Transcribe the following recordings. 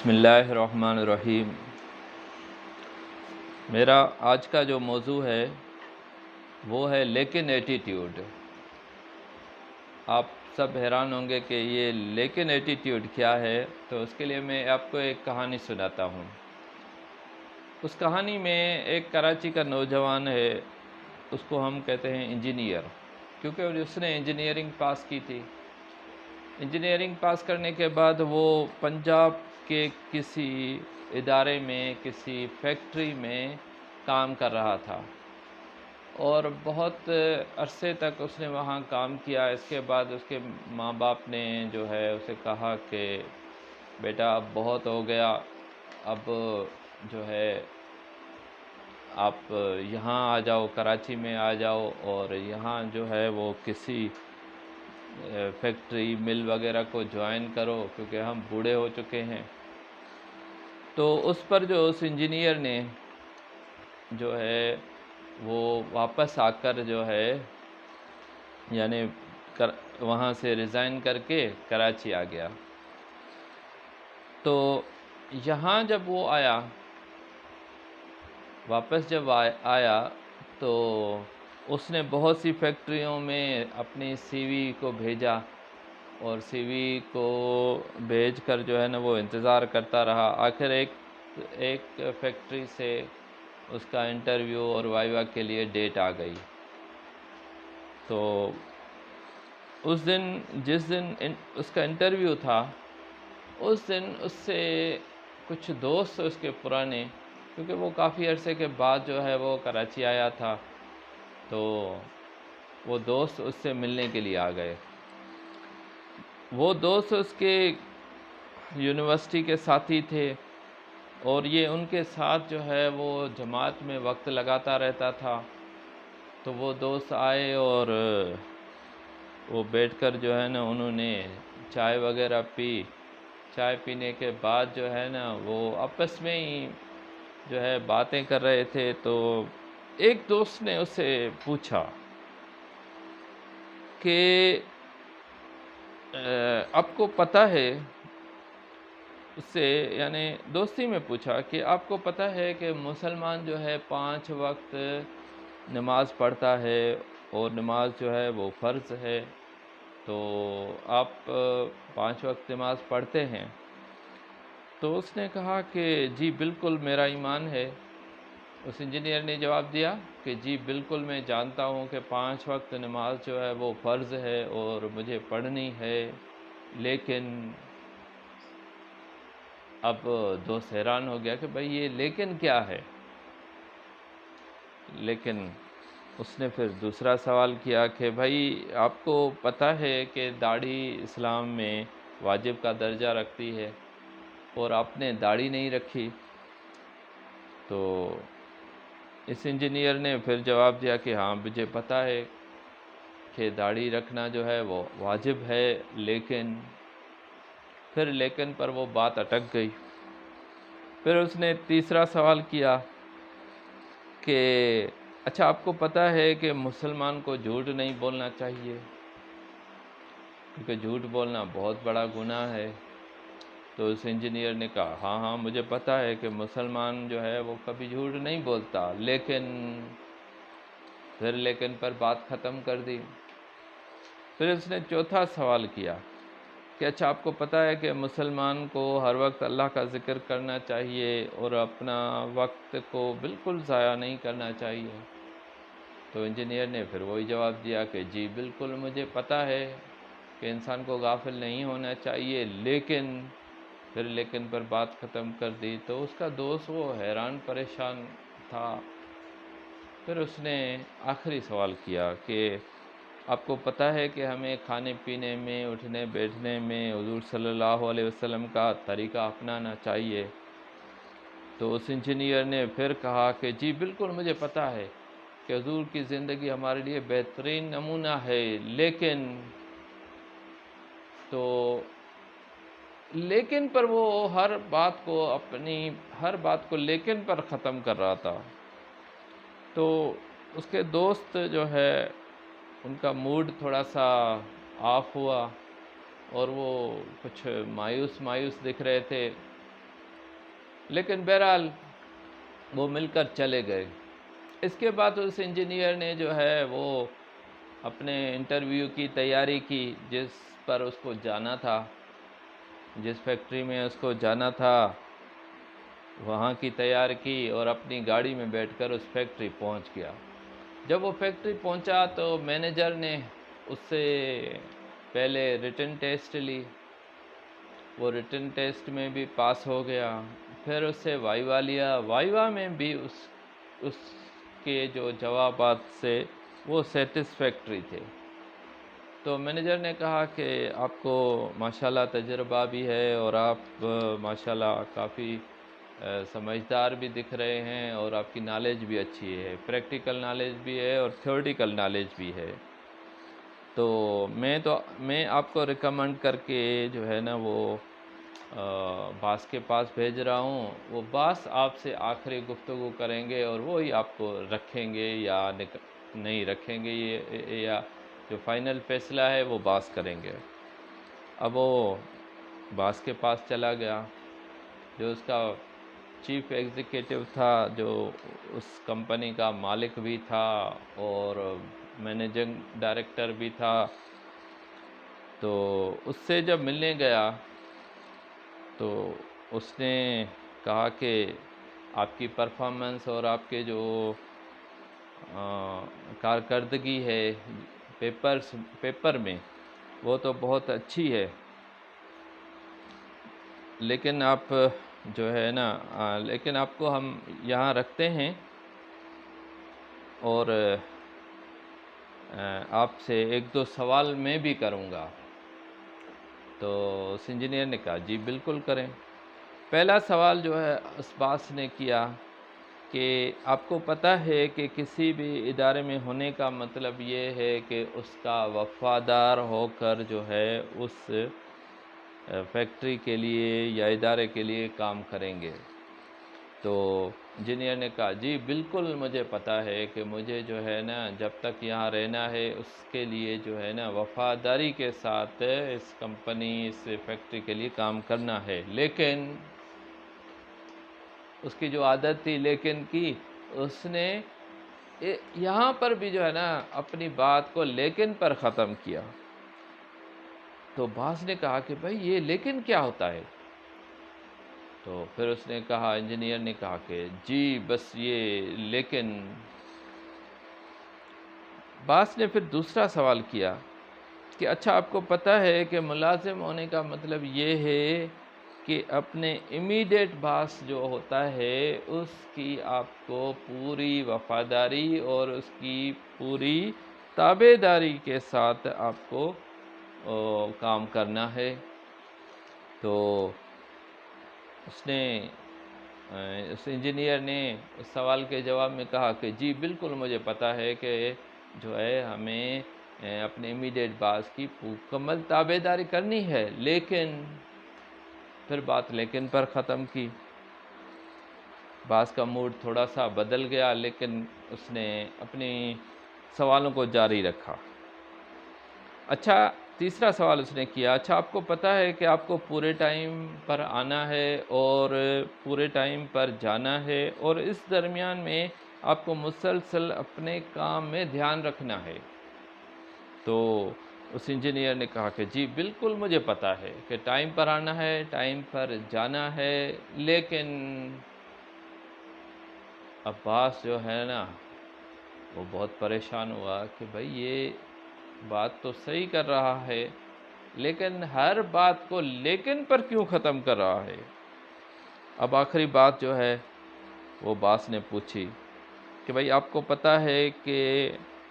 بسم اللہ الرحمن الرحیم۔ میرا آج کا جو موضوع ہے وہ ہے لیکن ایٹیٹیوڈ۔ آپ سب حیران ہوں گے کہ یہ لیکن ایٹیٹیوڈ کیا ہے، تو اس کے لیے میں آپ کو ایک کہانی سناتا ہوں۔ اس کہانی میں ایک کراچی کا نوجوان ہے، اس کو ہم کہتے ہیں انجینئر، کیونکہ اس نے انجینئرنگ پاس کی تھی۔ انجینئرنگ پاس کرنے کے بعد وہ پنجاب کے کسی ادارے میں، کسی فیکٹری میں کام کر رہا تھا اور بہت عرصے تک اس نے وہاں کام کیا۔ اس کے بعد اس کے ماں باپ نے جو ہے اسے کہا کہ بیٹا اب بہت ہو گیا، اب جو ہے آپ یہاں آ جاؤ، کراچی میں آ جاؤ، اور یہاں جو ہے وہ کسی فیکٹری مل وغیرہ کو جوائن کرو، کیونکہ ہم بوڑھے ہو چکے ہیں۔ تو اس پر جو اس انجینئر نے جو ہے وہ واپس آ کر جو ہے یعنی وہاں سے ریزائن کر کے کراچی آ گیا۔ تو یہاں جب وہ آیا، واپس جب آیا تو اس نے بہت سی فیکٹریوں میں اپنی سی وی کو بھیجا، اور سی وی کو بھیج کر جو ہے نا وہ انتظار کرتا رہا۔ آخر ایک فیکٹری سے اس کا انٹرویو اور وائیوا کے لیے ڈیٹ آ گئی۔ تو اس دن جس دن اس کا انٹرویو تھا، اس دن اس سے کچھ دوست اس کے پرانے، کیونکہ وہ کافی عرصے کے بعد جو ہے وہ کراچی آیا تھا، تو وہ دوست اس سے ملنے کے لیے آ گئے۔ وہ دوست اس کے یونیورسٹی کے ساتھی تھے، اور یہ ان کے ساتھ جو ہے وہ جماعت میں وقت لگاتا رہتا تھا۔ تو وہ دوست آئے اور وہ بیٹھ کر جو ہے نا انہوں نے چائے وغیرہ پی۔ چائے پینے کے بعد جو ہے نا وہ آپس میں ہی جو ہے باتیں کر رہے تھے۔ تو ایک دوست نے اس سے پوچھا کہ آپ کو پتہ ہے، اس سے یعنی دوستی میں پوچھا کہ آپ کو پتہ ہے کہ مسلمان جو ہے 5 وقت نماز پڑھتا ہے، اور نماز جو ہے وہ فرض ہے، تو آپ 5 وقت نماز پڑھتے ہیں؟ تو اس نے کہا کہ جی بالکل میرا ایمان ہے۔ اس انجینئر نے جواب دیا کہ جی بالکل میں جانتا ہوں کہ 5 وقت نماز جو ہے وہ فرض ہے اور مجھے پڑھنی ہے، لیکن اب دوست حیران ہو گیا کہ بھئی یہ لیکن کیا ہے؟ لیکن اس نے پھر دوسرا سوال کیا کہ بھئی آپ کو پتہ ہے کہ داڑھی اسلام میں واجب کا درجہ رکھتی ہے، اور آپ نے داڑھی نہیں رکھی۔ تو اس انجینئر نے پھر جواب دیا کہ ہاں مجھے پتہ ہے کہ داڑھی رکھنا جو ہے وہ واجب ہے، لیکن پھر لیکن پر وہ بات اٹک گئی۔ پھر اس نے تیسرا سوال کیا کہ اچھا آپ کو پتہ ہے کہ مسلمان کو جھوٹ نہیں بولنا چاہیے، کیونکہ جھوٹ بولنا بہت بڑا گناہ ہے۔ تو اس انجینئر نے کہا ہاں ہاں مجھے پتہ ہے کہ مسلمان جو ہے وہ کبھی جھوٹ نہیں بولتا، لیکن پھر لیکن پر بات ختم کر دی۔ پھر اس نے چوتھا سوال کیا کہ اچھا آپ کو پتہ ہے کہ مسلمان کو ہر وقت اللہ کا ذکر کرنا چاہیے، اور اپنا وقت کو بالکل ضائع نہیں کرنا چاہیے؟ تو انجینئر نے پھر وہی جواب دیا کہ جی بالکل مجھے پتہ ہے کہ انسان کو غافل نہیں ہونا چاہیے، لیکن پھر لیکن پر بات ختم کر دی۔ تو اس کا دوست وہ حیران پریشان تھا۔ پھر اس نے آخری سوال کیا کہ آپ کو پتہ ہے کہ ہمیں کھانے پینے میں، اٹھنے بیٹھنے میں حضور صلی اللہ علیہ وسلم کا طریقہ اپنانا چاہیے؟ تو اس انجینئر نے پھر کہا کہ جی بالکل مجھے پتہ ہے کہ حضور کی زندگی ہمارے لیے بہترین نمونہ ہے، لیکن تو لیکن پر وہ ہر بات کو لیکن پر ختم کر رہا تھا۔ تو اس کے دوست جو ہے ان کا موڈ تھوڑا سا آف ہوا، اور وہ کچھ مایوس دکھ رہے تھے۔ لیکن بہرحال وہ مل کر چلے گئے۔ اس کے بعد اس انجینئر نے جو ہے وہ اپنے انٹرویو کی تیاری کی، جس پر اس کو جانا تھا، جس فیکٹری میں اس کو جانا تھا وہاں کی تیاری کی، اور اپنی گاڑی میں بیٹھ کر اس فیکٹری پہنچ گیا۔ جب وہ فیکٹری پہنچا تو مینیجر نے اس سے پہلے ریٹن ٹیسٹ لی، وہ ریٹن ٹیسٹ میں بھی پاس ہو گیا، پھر اس سے وائیوا لیا، وائیوا میں بھی اس کے جو جوابات سے وہ سیٹسفیکٹری تھے۔ تو مینیجر نے کہا کہ آپ کو ماشاءاللہ تجربہ بھی ہے، اور آپ ماشاءاللہ کافی سمجھدار بھی دکھ رہے ہیں، اور آپ کی نالج بھی اچھی ہے، پریکٹیکل نالج بھی ہے اور تھیوریٹیکل نالج بھی ہے۔ تو میں آپ کو ریکمنڈ کر کے جو ہے نا وہ باس کے پاس بھیج رہا ہوں۔ وہ باس آپ سے آخری گفتگو کریں گے، اور وہی آپ کو رکھیں گے یا نہیں رکھیں گے، یا جو فائنل فیصلہ ہے وہ باس کریں گے۔ اب وہ باس کے پاس چلا گیا، جو اس کا چیف ایگزیکٹو تھا، جو اس کمپنی کا مالک بھی تھا اور مینیجنگ ڈائریکٹر بھی تھا۔ تو اس سے جب ملنے گیا تو اس نے کہا کہ آپ کی پرفارمنس اور آپ کے جو کارکردگی ہے پیپر میں وہ تو بہت اچھی ہے، لیکن آپ جو ہے نا لیکن آپ کو ہم یہاں رکھتے ہیں، اور آپ سے ایک دو سوال میں بھی کروں گا۔ تو اس انجینئر نے کہا جی بالکل کریں۔ پہلا سوال جو ہے اس باس نے کیا کہ آپ کو پتہ ہے کہ کسی بھی ادارے میں ہونے کا مطلب یہ ہے کہ اس کا وفادار ہو کر جو ہے اس فیکٹری کے لیے یا ادارے کے لیے کام کریں گے؟ تو انجینئر نے کہا جی بالکل مجھے پتہ ہے کہ مجھے جو ہے نا جب تک یہاں رہنا ہے اس کے لیے جو ہے نا وفاداری کے ساتھ اس کمپنی اس فیکٹری کے لیے کام کرنا ہے، لیکن اس کی جو عادت تھی لیکن کی، اس نے یہاں پر بھی جو ہے نا اپنی بات کو لیکن پر ختم کیا۔ تو باس نے کہا کہ بھائی یہ لیکن کیا ہوتا ہے؟ تو پھر اس نے کہا، انجینئر نے کہا کہ جی بس یہ لیکن۔ باس نے پھر دوسرا سوال کیا کہ اچھا آپ کو پتہ ہے کہ ملازم ہونے کا مطلب یہ ہے کہ اپنے امیڈیٹ باس جو ہوتا ہے اس کی آپ کو پوری وفاداری اور اس کی پوری تابع داری کے ساتھ آپ کو کام کرنا ہے؟ تو اس انجینئر نے اس سوال کے جواب میں کہا کہ جی بالکل مجھے پتہ ہے کہ جو ہے ہمیں اپنے امیڈیٹ باس کی مکمل تابع داری کرنی ہے، لیکن پھر بات لیکن پر ختم کی۔ باس کا موڈ تھوڑا سا بدل گیا، لیکن اس نے اپنی سوالوں کو جاری رکھا۔ اچھا تیسرا سوال اس نے کیا، اچھا آپ کو پتہ ہے کہ آپ کو پورے ٹائم پر آنا ہے اور پورے ٹائم پر جانا ہے، اور اس درمیان میں آپ کو مسلسل اپنے کام میں دھیان رکھنا ہے؟ تو اس انجینئر نے کہا کہ جی بالکل مجھے پتہ ہے کہ ٹائم پر آنا ہے، ٹائم پر جانا ہے، لیکن عباس جو ہے نا وہ بہت پریشان ہوا کہ بھائی یہ بات تو صحیح کر رہا ہے، لیکن ہر بات کو لیکن پر کیوں ختم کر رہا ہے؟ اب آخری بات جو ہے وہ باس نے پوچھی کہ بھائی آپ کو پتہ ہے کہ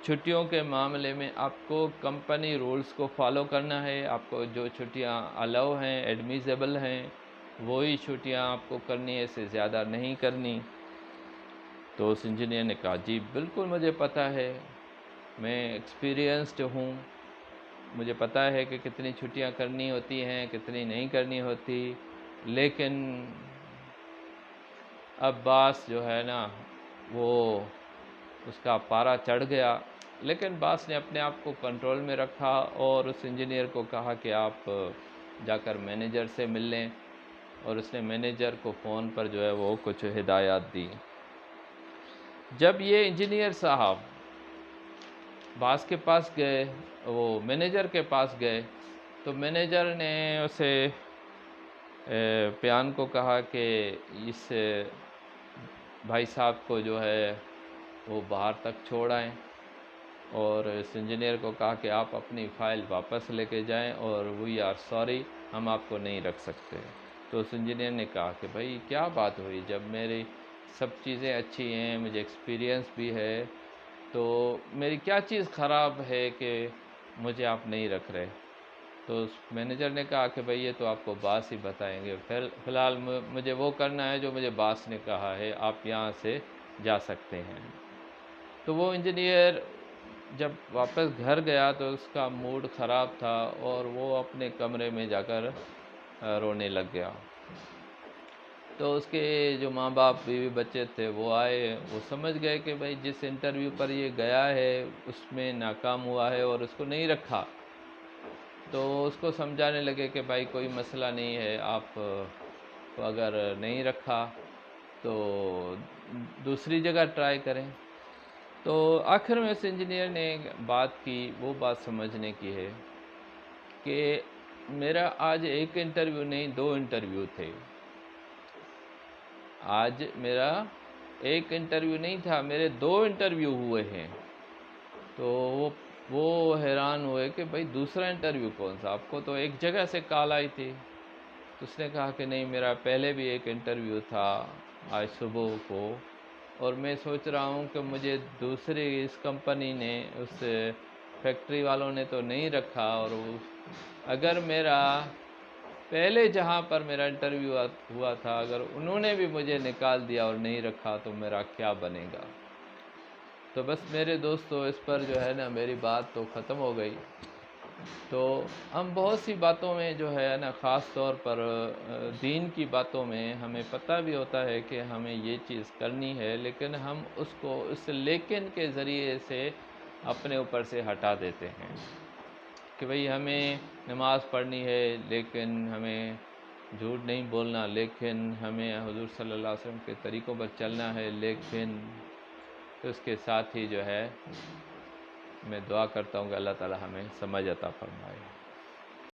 چھٹیوں کے معاملے میں آپ کو کمپنی رولز کو فالو کرنا ہے، آپ کو جو چھٹیاں الاؤ ہیں ایڈمیزیبل ہیں وہی چھٹیاں آپ کو کرنی ہے، اس سے زیادہ نہیں کرنی۔ تو اس انجینئر نے کہا جی بالکل مجھے پتہ ہے، میں ایکسپیرینسڈ ہوں، مجھے پتہ ہے کہ کتنی چھٹیاں کرنی ہوتی ہیں کتنی نہیں کرنی ہوتی، لیکن اب باس جو ہے نا وہ اس کا پارا چڑھ گیا، لیکن باس نے اپنے آپ کو کنٹرول میں رکھا اور اس انجینئر کو کہا کہ آپ جا کر مینیجر سے مل لیں، اور اس نے مینیجر کو فون پر جو ہے وہ کچھ ہدایات دی۔ جب یہ انجینئر صاحب باس کے پاس گئے، وہ مینیجر کے پاس گئے، تو مینیجر نے اسے پیان کو کہا کہ اس بھائی صاحب کو جو ہے وہ باہر تک چھوڑ آئیں، اور اس انجینئر کو کہا کہ آپ اپنی فائل واپس لے کے جائیں، اور وی آر سوری، ہم آپ کو نہیں رکھ سکتے۔ تو اس انجینئر نے کہا کہ بھائی کیا بات ہوئی، جب میری سب چیزیں اچھی ہیں، مجھے ایکسپیرینس بھی ہے، تو میری کیا چیز خراب ہے کہ مجھے آپ نہیں رکھ رہے؟ تو اس مینیجر نے کہا کہ بھئی یہ تو آپ کو باس ہی بتائیں گے، فی الحال مجھے وہ کرنا ہے جو مجھے باس نے کہا ہے، آپ یہاں سے جا سکتے ہیں۔ تو وہ انجینئر جب واپس گھر گیا تو اس کا موڈ خراب تھا، اور وہ اپنے کمرے میں جا کر رونے لگ گیا۔ تو اس کے جو ماں باپ بیوی بچے تھے وہ آئے، وہ سمجھ گئے کہ بھئی جس انٹرویو پر یہ گیا ہے اس میں ناکام ہوا ہے اور اس کو نہیں رکھا۔ تو اس کو سمجھانے لگے کہ بھائی کوئی مسئلہ نہیں ہے، آپ کو اگر نہیں رکھا تو دوسری جگہ ٹرائی کریں۔ تو آخر میں اس انجینئر نے بات کی، وہ بات سمجھنے کی ہے کہ میرا آج ایک انٹرویو نہیں، 2 انٹرویو تھے۔ آج میرا ایک انٹرویو نہیں تھا، میرے 2 انٹرویو ہوئے ہیں۔ تو وہ حیران ہوئے کہ بھئی دوسرا انٹرویو کون سا، آپ کو تو ایک جگہ سے کال آئی تھی۔ تو اس نے کہا کہ نہیں، میرا پہلے بھی ایک انٹرویو تھا آج صبح کو، اور میں سوچ رہا ہوں کہ مجھے دوسری اس کمپنی نے، اس فیکٹری والوں نے تو نہیں رکھا، اور اگر میرا پہلے جہاں پر میرا انٹرویو ہوا تھا اگر انہوں نے بھی مجھے نکال دیا اور نہیں رکھا تو میرا کیا بنے گا۔ تو بس میرے دوستو، اس پر جو ہے نا میری بات تو ختم ہو گئی۔ تو ہم بہت سی باتوں میں جو ہے نا، خاص طور پر دین کی باتوں میں ہمیں پتہ بھی ہوتا ہے کہ ہمیں یہ چیز کرنی ہے، لیکن ہم اس کو اس لیکن کے ذریعے سے اپنے اوپر سے ہٹا دیتے ہیں کہ بھئی ہمیں نماز پڑھنی ہے، لیکن ہمیں جھوٹ نہیں بولنا، لیکن ہمیں حضور صلی اللہ علیہ وسلم کے طریقوں پر چلنا ہے، لیکن اس کے ساتھ ہی جو ہے میں دعا کرتا ہوں کہ اللہ تعالی ہمیں سمجھ عطا فرمائے۔